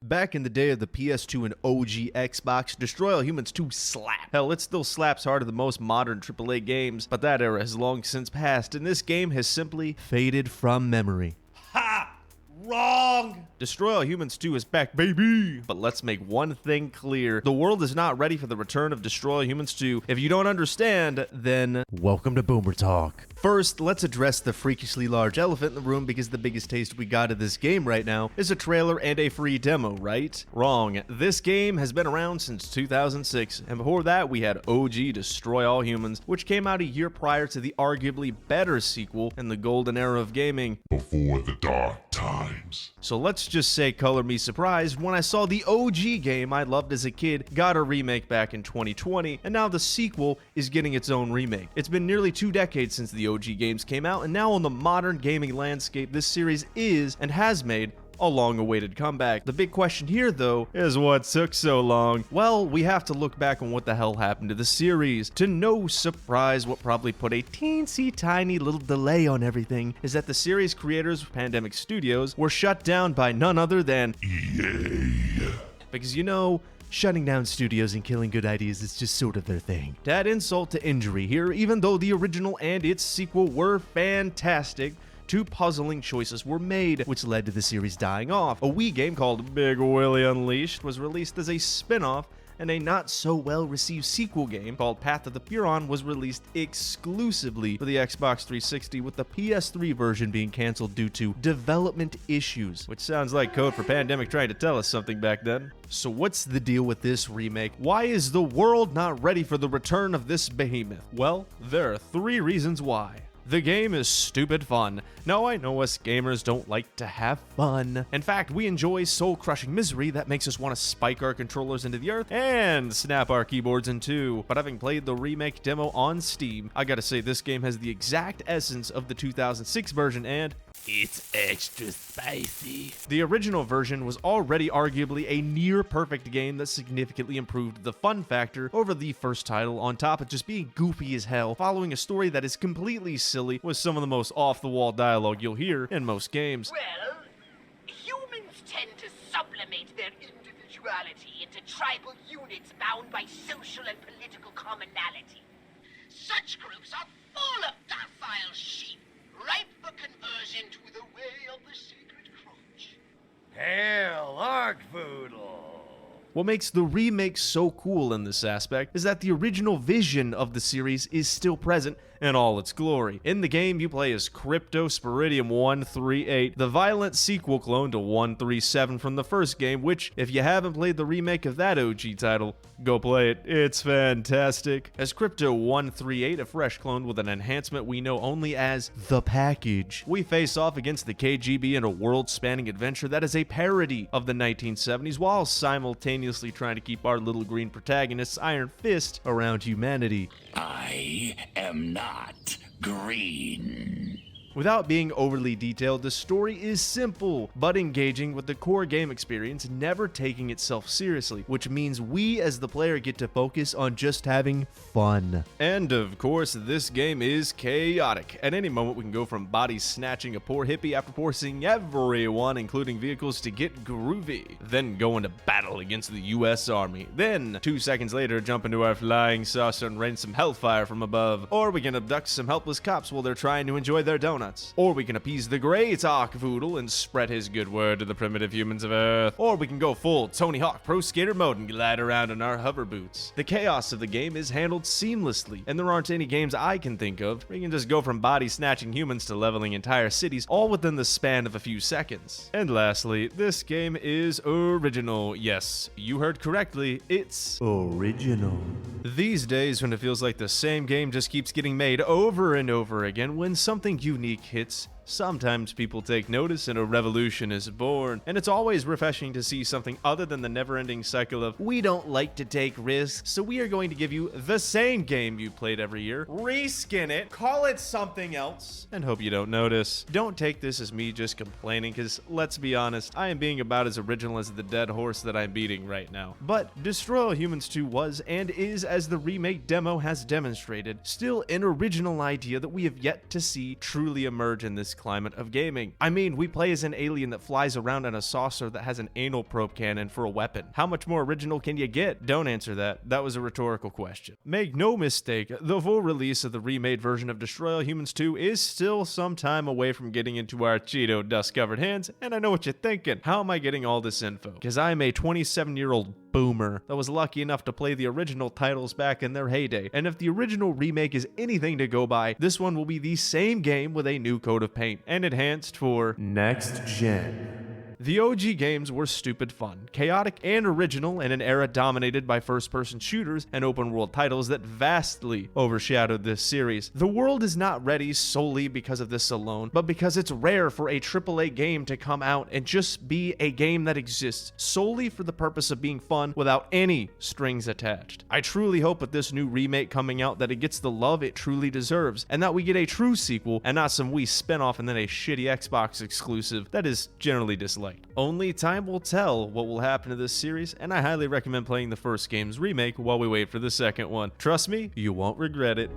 Back in the day of the PS2 and OG Xbox, Destroy All Humans 2 slapped. Hell, it still slaps harder than most modern AAA games, but that era has long since passed, and this game has simply faded from memory. Ha! Wrong! Destroy All Humans 2 is back, baby! But let's make one thing clear. The world is not ready for the return of Destroy All Humans 2. If you don't understand, then welcome to Boomer Talk. First, let's address the freakishly large elephant in the room because the biggest taste we got of this game right now is a trailer and a free demo, right? Wrong. This game has been around since 2006, and before that we had OG Destroy All Humans, which came out a year prior to the arguably better sequel in the golden era of gaming, Before the Dark Times. So let's just say color me surprised when I saw the OG game I loved as a kid got a remake back in 2020, and now the sequel is getting its own remake. It's been nearly 2 decades since the OG games came out, and now on the modern gaming landscape, this series is and has made a long-awaited comeback. The big question here, though, is what took so long? Well, we have to look back on what the hell happened to the series. To no surprise, what probably put a teensy tiny little delay on everything is that the series creators, Pandemic Studios, were shut down by none other than EA. Because, you know, shutting down studios and killing good ideas is just sort of their thing. To add insult to injury here, even though the original and its sequel were fantastic, 2 puzzling choices were made, which led to the series dying off. A Wii game called Big Willy Unleashed was released as a spin-off, and a not-so-well-received sequel game called Path of the Furon was released exclusively for the Xbox 360, with the PS3 version being cancelled due to development issues, which sounds like code for Pandemic trying to tell us something back then. So what's the deal with this remake? Why is the world not ready for the return of this behemoth? Well, there are 3 reasons why. The game is stupid fun. Now, I know us gamers don't like to have fun. In fact, we enjoy soul-crushing misery that makes us want to spike our controllers into the earth and snap our keyboards in two. But having played the remake demo on Steam, I gotta say this game has the exact essence of the 2006 version, and it's extra spicy. The original version was already arguably a near-perfect game that significantly improved the fun factor over the first title, on top of just being goofy as hell, following a story that is completely silly with some of the most off-the-wall dialogue you'll hear in most games. Well, humans tend to sublimate their individuality into tribal units bound by social and political commonality. Such groups are full of docile sheep, ripe for conversion to the way of the sacred crotch. Hail, Archvoodle! What makes the remake so cool in this aspect is that the original vision of the series is still present in all its glory. In the game, you play as Crypto Spiridium 138, the violent sequel clone to 137 from the first game, which, if you haven't played the remake of that OG title, go play it. It's fantastic. As Crypto 138, a fresh clone with an enhancement we know only as the Package, we face off against the KGB in a world-spanning adventure that is a parody of the 1970s while simultaneously trying to keep our little green protagonist's iron fist around humanity. I am not green. Without being overly detailed, the story is simple but engaging with the core game experience, never taking itself seriously, which means we as the player get to focus on just having fun. And of course, this game is chaotic. At any moment we can go from body snatching a poor hippie after forcing everyone, including vehicles, to get groovy, then go into battle against the US Army, then 2 seconds later jump into our flying saucer and rain some hellfire from above, or we can abduct some helpless cops while they're trying to enjoy their donuts. Or we can appease the great Archvoodle and spread his good word to the primitive humans of Earth. Or we can go full Tony Hawk Pro Skater mode and glide around in our hover boots. The chaos of the game is handled seamlessly, and there aren't any games I can think of where you can just go from body snatching humans to leveling entire cities all within the span of a few seconds. And lastly, this game is original. Yes, you heard correctly, it's original. These days, when it feels like the same game just keeps getting made over and over again, when something unique hits, sometimes people take notice and a revolution is born. And it's always refreshing to see something other than the never-ending cycle of, we don't like to take risks, so we are going to give you the same game you played every year, reskin it, call it something else, and hope you don't notice. Don't take this as me just complaining, because let's be honest, I am being about as original as the dead horse that I'm beating right now. But Destroy All Humans 2 was and is, as the remake demo has demonstrated, still an original idea that we have yet to see truly emerge in this climate of gaming. I mean, we play as an alien that flies around in a saucer that has an anal probe cannon for a weapon. How much more original can you get? Don't answer that. That was a rhetorical question. Make no mistake, the full release of the remade version of Destroy All Humans 2 is still some time away from getting into our Cheeto dust-covered hands, and I know what you're thinking. How am I getting all this info? Because I'm a 27-year-old boomer that was lucky enough to play the original titles back in their heyday, and if the original remake is anything to go by, this one will be the same game with a new coat of paint, and enhanced for next gen. The OG games were stupid fun, chaotic and original in an era dominated by first-person shooters and open-world titles that vastly overshadowed this series. The world is not ready solely because of this alone, but because it's rare for a AAA game to come out and just be a game that exists solely for the purpose of being fun without any strings attached. I truly hope with this new remake coming out that it gets the love it truly deserves, and that we get a true sequel and not some Wii spinoff and then a shitty Xbox exclusive that is generally disliked. Only time will tell what will happen to this series, and I highly recommend playing the first game's remake while we wait for the second one. Trust me, you won't regret it.